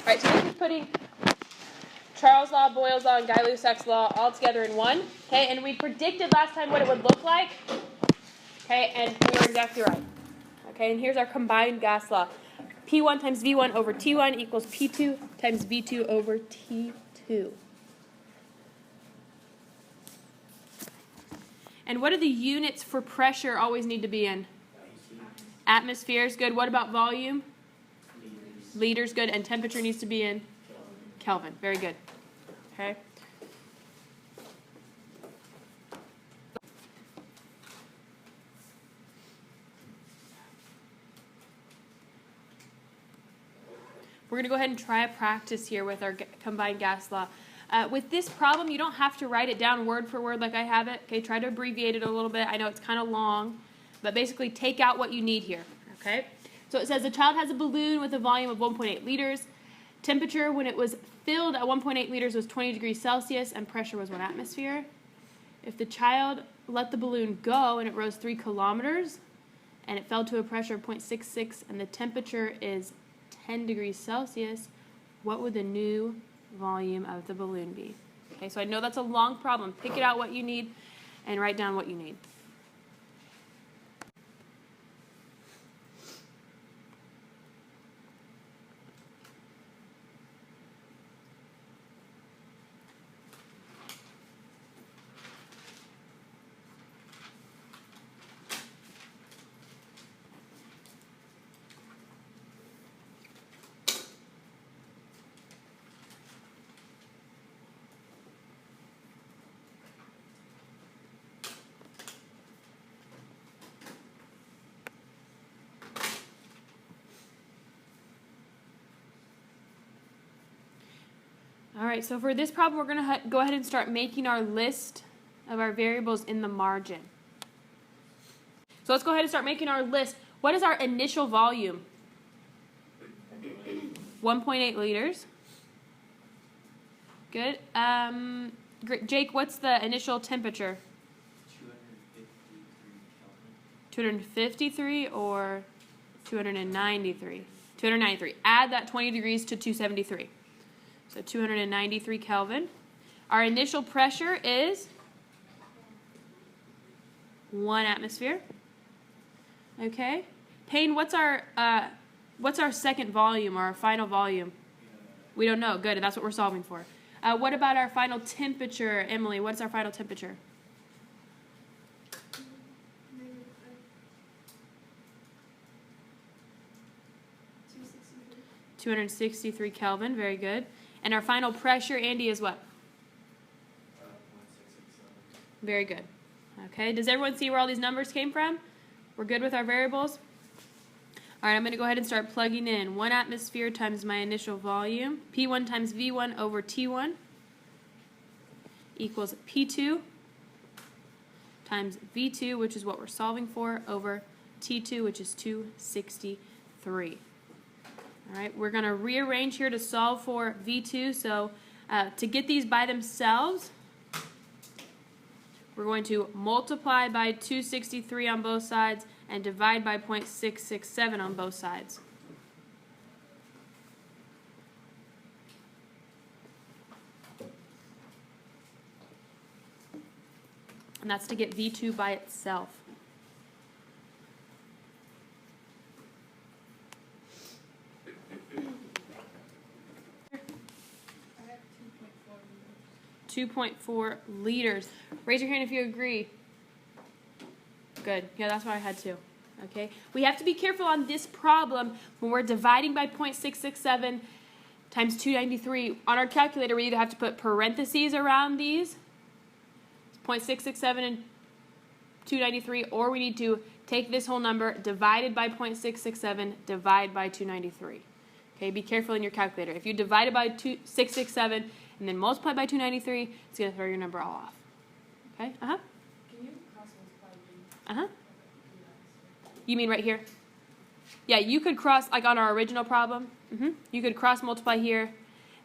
right, so this is putting Charles' law, Boyle's law, and Guy-Lussac's law all together in one. Okay, and we predicted last time what it would look like. Okay, and we were exactly right. Okay, and here's our combined gas law. P1 times V1 over T1 equals P2 times V2 over T2. And what do the units for pressure always need to be in? Atmospheres, good. What about volume? Liters, good. And temperature needs to be in? Kelvin, very good. Okay. We're going to go ahead and try a practice here with our combined gas law. With this problem, you don't have to write it down word for word like I have it. Okay, try to abbreviate it a little bit. I know it's kind of long, but basically take out what you need here. Okay, so it says a child has a balloon with a volume of 1.8 liters. Temperature when it was filled at 1.8 liters was 20 degrees Celsius and pressure was 1 atmosphere. If the child let the balloon go and it rose 3 kilometers and it fell to a pressure of 0.66 and the temperature is 10 degrees Celsius, what would the new volume of the balloon be? Okay, so I know that's a long problem. Pick it out what you need and write down what you need. All right, so for this problem, we're going to go ahead and start making our list of our variables in the margin. So let's go ahead and start making our list. What is our initial volume? 1.8 liters. Good. Jake, what's the initial temperature? 253 or 293? 293. Add that 20 degrees to 273. So 293 Kelvin. Our initial pressure is 1 atmosphere. Okay. Payne, what's our second volume or our final volume? We don't know. Good. That's what we're solving for. What about our final temperature, Emily? What's our final temperature? 263 Kelvin. Very good. And our final pressure, Andy, is what? 0.667. Very good. Okay, does everyone see where all these numbers came from? We're good with our variables? All right, I'm going to go ahead and start plugging in. 1 atmosphere times my initial volume. P1 times V1 over T1 equals P2 times V2, which is what we're solving for, over T2, which is 263. All right, we're going to rearrange here to solve for V2. So to get these by themselves, we're going to multiply by 263 on both sides and divide by 0.667 on both sides. And that's to get V2 by itself. I have 2.4 liters. Raise your hand if you agree. Good. Yeah, that's what I had too. Okay. We have to be careful on this problem when we're dividing by 0.667 times 293. On our calculator, we either have to put parentheses around these, 0.667 and 293, or we need to take this whole number divided by 0.667, divide by 293. Okay, be careful in your calculator. If you divide it by 667 and then multiply by 293, it's going to throw your number all off. Okay? Uh-huh. Can you cross multiply B? Uh-huh. You mean right here? Yeah, you could cross, like on our original problem, you could cross multiply here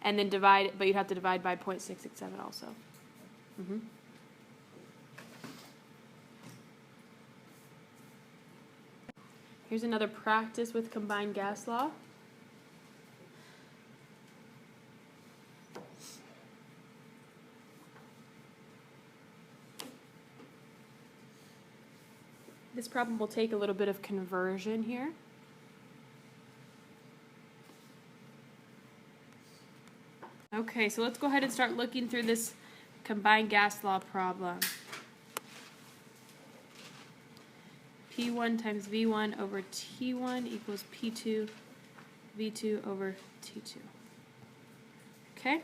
and then divide, but you'd have to divide by 0.667 also. Here's another practice with combined gas law. This problem will take a little bit of conversion here. Okay, so let's go ahead and start looking through this combined gas law problem. P1 times V1 over T1 equals P2 V2 over T2. Okay?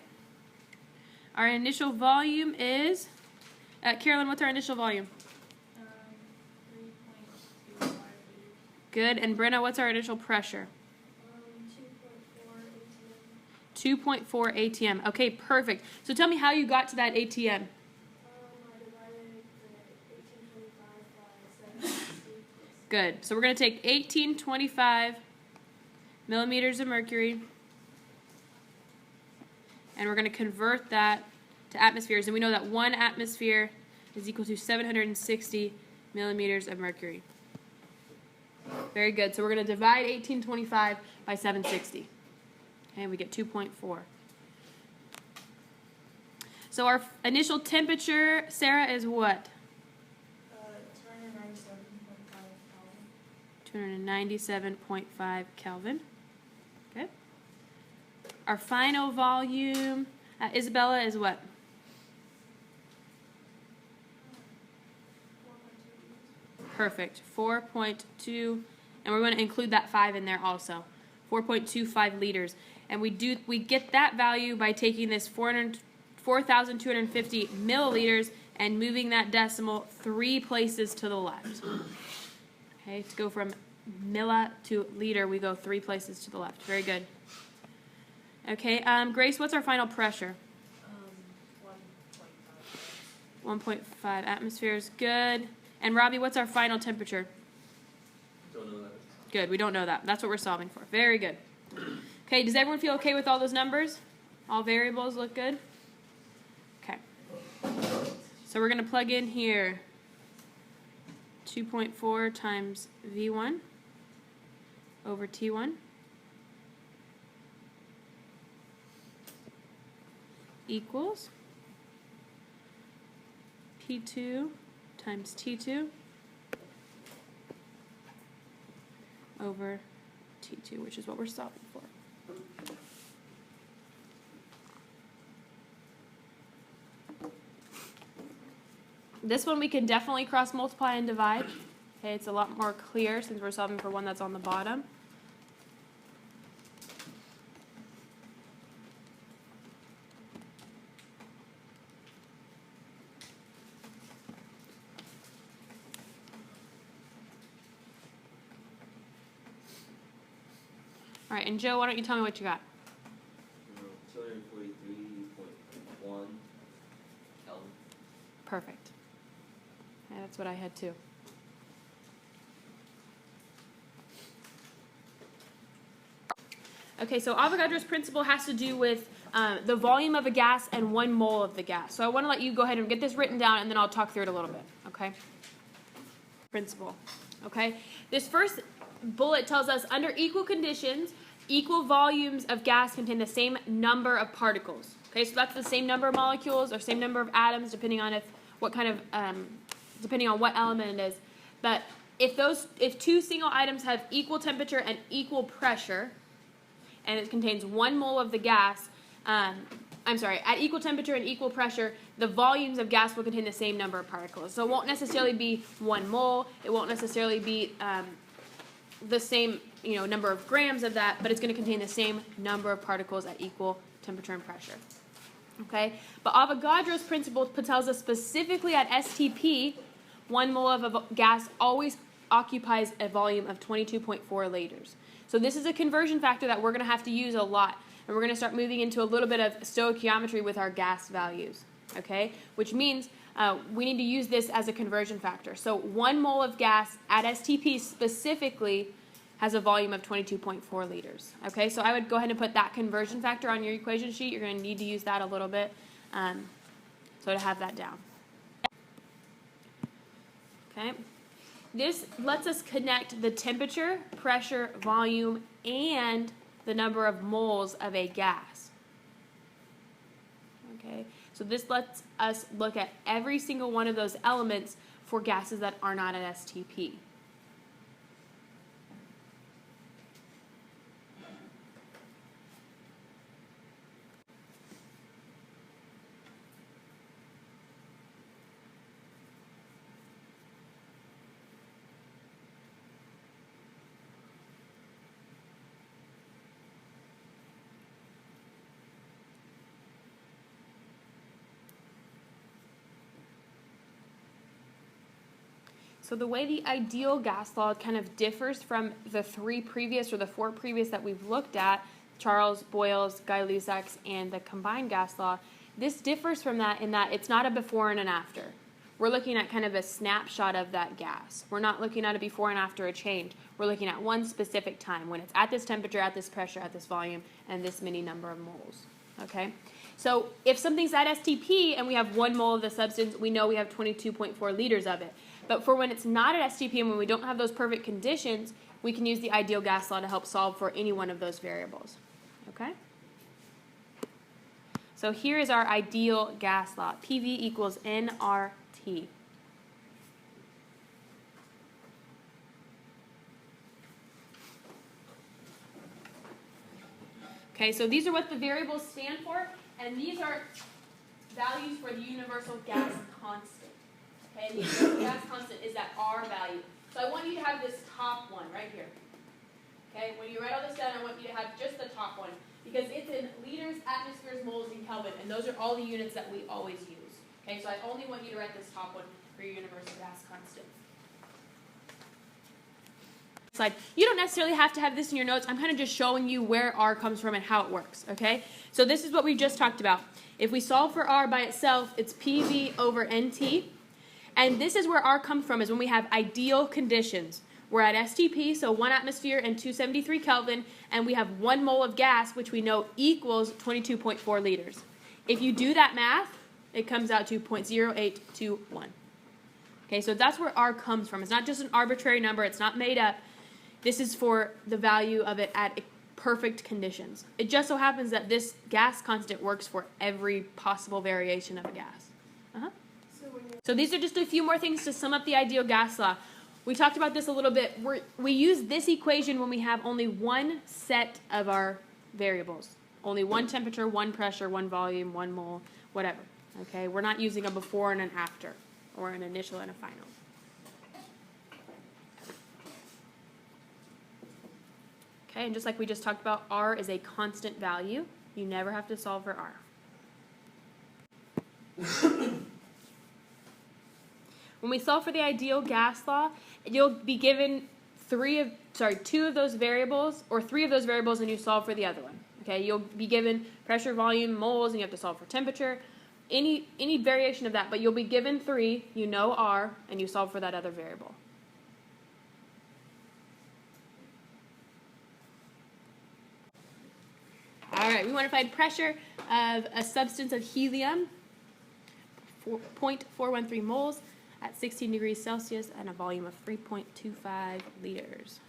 Our initial volume is, Carolyn, what's our initial volume? 3.25 liters. Good. And Brenna, what's our initial pressure? 2.4 ATM. 2.4 ATM. Okay, perfect. So tell me how you got to that ATM. I divided the 1825 by 760. Good. So we're going to take 1825 millimeters of mercury, and we're going to convert that to atmospheres. And we know that 1 atmosphere is equal to 760 millimeters of mercury. Very good. So we're going to divide 1825 by 760. Okay, we get 2.4. So our initial temperature, Sarah, is what? 297.5 Kelvin. Okay. Our final volume, Isabella, is what? 4.2 Perfect. 4.2, and we're going to include that 5 in there also. 4.25 liters. And we get that value by taking this 4,250 milliliters and moving that decimal 3 places to the left. Okay, to go from milli to liter, we go 3 places to the left. Very good. Okay, Grace, what's our final pressure? 1.5. 1.5 atmospheres. Good. And Robbie, what's our final temperature? Don't know that. Good, we don't know that. That's what we're solving for. Very good. Okay, does everyone feel okay with all those numbers? All variables look good? Okay. So we're going to plug in here 2.4 times V1 over T1 equals P2 times T2 over T2, which is what we're solving for. This one we can definitely cross multiply and divide. Okay, it's a lot more clear since we're solving for one that's on the bottom. All right, and Joe, why don't you tell me what you got? 243.1 Kelvin. Perfect. Yeah, that's what I had too. Okay, so Avogadro's principle has to do with the volume of a gas and 1 mole of the gas. So I want to let you go ahead and get this written down, and then I'll talk through it a little bit, okay? Principle, okay? This first bullet tells us under equal conditions, equal volumes of gas contain the same number of particles. Okay, so that's the same number of molecules or same number of atoms, depending on depending on what element it is. But if 2 single items have equal temperature and equal pressure, and it contains 1 mole of the gas, at equal temperature and equal pressure, the volumes of gas will contain the same number of particles. So it won't necessarily be 1 mole, it won't necessarily be the same number of grams of that, but it's going to contain the same number of particles at equal temperature and pressure. Okay, but Avogadro's principle tells us specifically at STP, 1 mole of a gas always occupies a volume of 22.4 liters. So this is a conversion factor that we're going to have to use a lot, and we're going to start moving into a little bit of stoichiometry with our gas values. Okay, which means we need to use this as a conversion factor. So 1 mole of gas at STP specifically has a volume of 22.4 liters. Okay, so I would go ahead and put that conversion factor on your equation sheet. You're going to need to use that a little bit, so to have that down. Okay, this lets us connect the temperature, pressure, volume, and the number of moles of a gas. Okay, so this lets us look at every single one of those elements for gases that are not at STP. So the way the ideal gas law kind of differs from the 3 previous or the 4 previous that we've looked at, Charles, Boyle's, Guy-Lussac's, and the combined gas law, this differs from that in that it's not a before and an after. We're looking at kind of a snapshot of that gas. We're not looking at a before and after a change. We're looking at one specific time when it's at this temperature, at this pressure, at this volume, and this many number of moles. Okay? So if something's at STP and we have 1 mole of the substance, we know we have 22.4 liters of it. But for when it's not at STP and when we don't have those perfect conditions, we can use the ideal gas law to help solve for any one of those variables. Okay? So here is our ideal gas law. PV equals nRT. Okay, so these are what the variables stand for, and these are values for the universal gas constant. Okay, the universal gas constant is that R value. So I want you to have this top one right here. Okay, when you write all this down, I want you to have just the top one, because it's in liters, atmospheres, moles, and Kelvin, and those are all the units that we always use. Okay, so I only want you to write this top one for your universal gas constant. Slide. You don't necessarily have to have this in your notes. I'm kind of just showing you where R comes from and how it works, okay? So this is what we just talked about. If we solve for R by itself, it's PV over NT, and this is where R comes from, is when we have ideal conditions. We're at STP, so 1 atmosphere and 273 Kelvin, and we have 1 mole of gas, which we know equals 22.4 liters. If you do that math, it comes out to 0.0821. Okay, so that's where R comes from. It's not just an arbitrary number. It's not made up. This is for the value of it at perfect conditions. It just so happens that this gas constant works for every possible variation of a gas. So these are just a few more things to sum up the ideal gas law. We talked about this a little bit. We use this equation when we have only one set of our variables. Only one temperature, one pressure, one volume, 1 mole, whatever. Okay, we're not using a before and an after, or an initial and a final. Okay, and just like we just talked about, R is a constant value. You never have to solve for R. When we solve for the ideal gas law, you'll be given 2 of those variables, or 3 of those variables, and you solve for the other one. Okay, you'll be given pressure, volume, moles, and you have to solve for temperature. Any variation of that, but you'll be given 3, you know R, and you solve for that other variable. All right, we want to find pressure of a substance of helium, 0.413 moles at 16 degrees Celsius and a volume of 3.25 liters.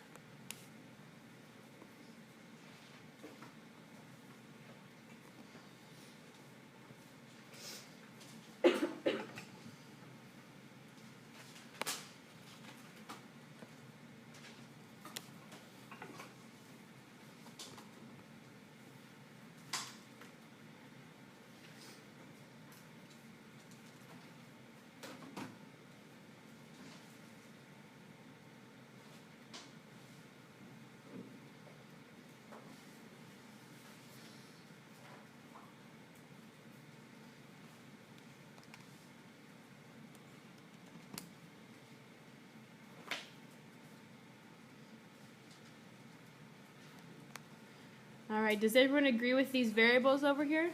All right, does everyone agree with these variables over here?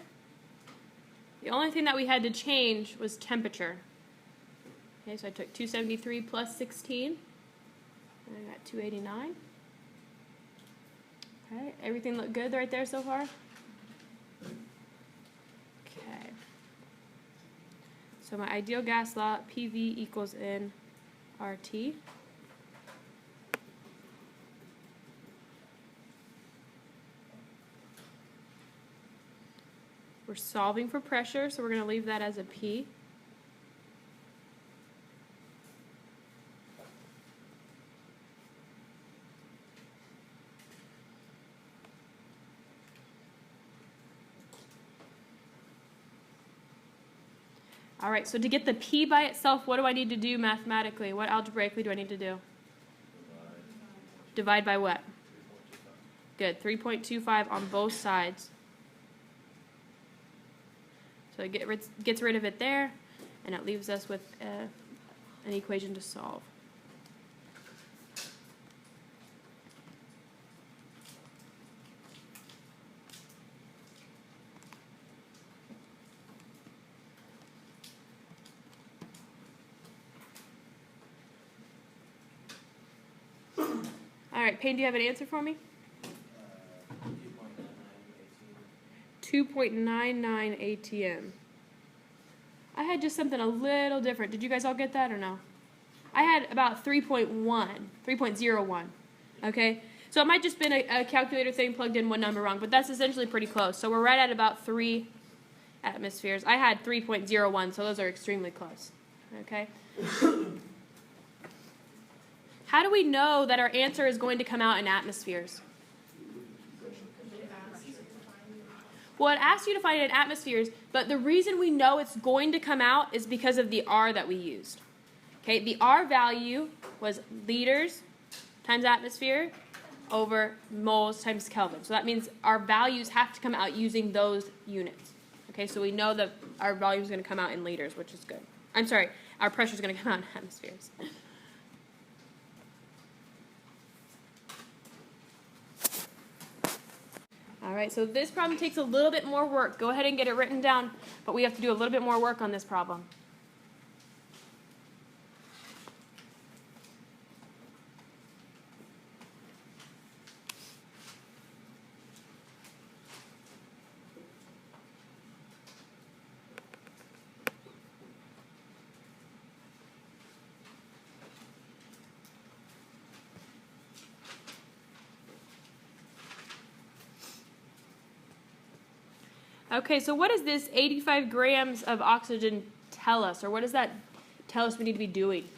The only thing that we had to change was temperature. Okay, so I took 273 plus 16, and I got 289. Okay, everything look good right there so far? Okay. So my ideal gas law, PV equals nRT. We're solving for pressure, so we're going to leave that as a P. All right, so to get the P by itself, what do I need to do mathematically? What algebraically do I need to do? Divide by what? Good, 3.25 on both sides. So it gets rid of it there, and it leaves us with an equation to solve. right, Payne, do you have an answer for me? 2.99 ATM. I had just something a little different. Did you guys all get that or no? I had about 3.01. Okay? So it might just been a calculator thing plugged in one number wrong, but that's essentially pretty close. So we're right at about 3 atmospheres. I had 3.01, so those are extremely close. Okay? How do we know that our answer is going to come out in atmospheres? Well, it asks you to find it in atmospheres, but the reason we know it's going to come out is because of the R that we used. Okay, the R value was liters times atmosphere over moles times Kelvin. So that means our values have to come out using those units. Okay, so we know that our volume is going to come out in liters, which is good. I'm sorry, our pressure is going to come out in atmospheres. All right, so this problem takes a little bit more work. Go ahead and get it written down, but we have to do a little bit more work on this problem. Okay, so what does this 85 grams of oxygen tell us, or what does that tell us we need to be doing?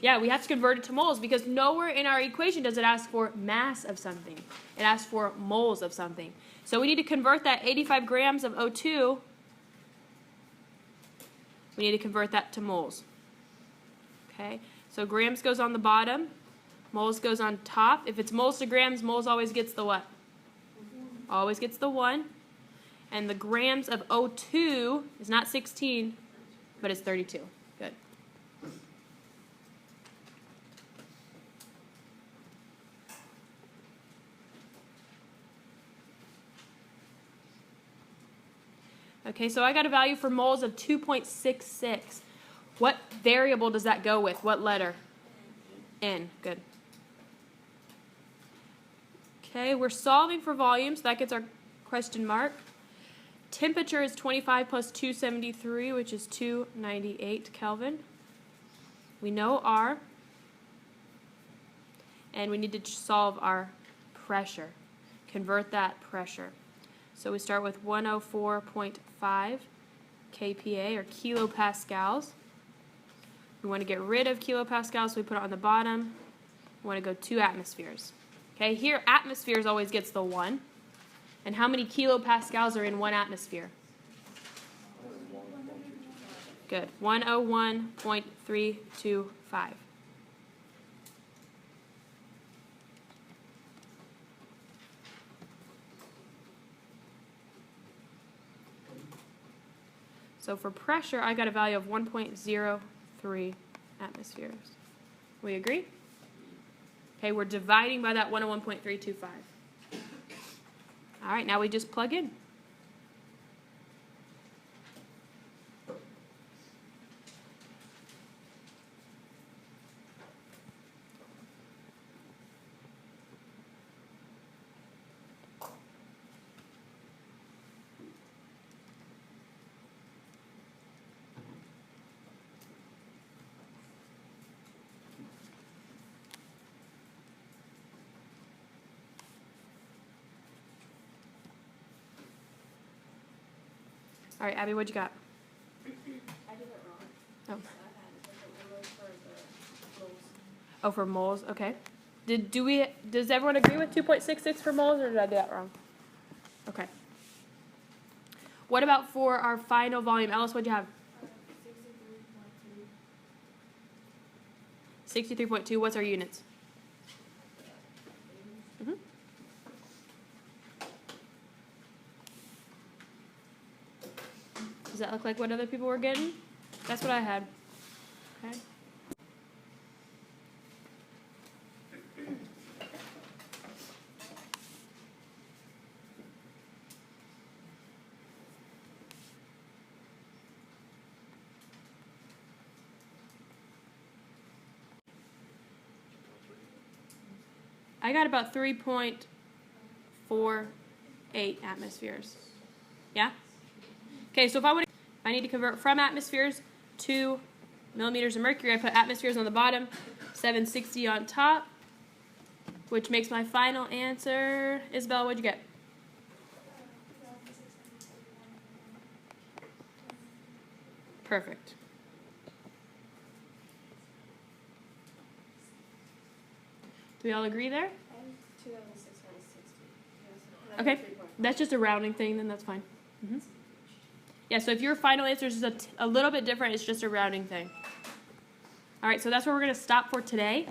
Yeah, we have to convert it to moles because nowhere in our equation does it ask for mass of something. It asks for moles of something. So we need to convert that 85 grams of O2, we need to convert that to moles. Okay, so grams goes on the bottom, moles goes on top. If it's moles to grams, moles always gets the what? Always gets the 1. And the grams of O2 is not 16, but it's 32. Good. Okay, so I got a value for moles of 2.66. What variable does that go with? What letter? N. Good. Okay, we're solving for volume, so that gets our question mark. Temperature is 25 plus 273, which is 298 Kelvin. We know R. And we need to solve our pressure. Convert that pressure. So we start with 104.5 kPa, or kilopascals. We want to get rid of kilopascals, so we put it on the bottom. We want to go 2 atmospheres. Okay, here atmospheres always gets the 1. And how many kilopascals are in 1 atmosphere? Good. 101.325. So for pressure, I got a value of 1.03 atmospheres. We agree? Okay, we're dividing by that 101.325. All right, now we just plug in. All right, Abby, what'd you got? I did it wrong. Oh. I had it for the moles. Oh, for moles, okay. Does everyone agree with 2.66 for moles, or did I do that wrong? Okay. What about for our final volume? Alice, what'd you have? 63.2. What's our units? Mm-hmm. Does that look like what other people were getting? That's what I had. Okay. I got about 3.48 atmospheres. Yeah? Okay, so if I need to convert from atmospheres to millimeters of mercury, I put atmospheres on the bottom, 760 on top, which makes my final answer. Isabel, what'd you get? Perfect. Do we all agree there? 2,660. Okay, that's just a rounding thing, then that's fine. Yeah, so if your final answer is just a little bit different, it's just a rounding thing. All right, so that's where we're going to stop for today.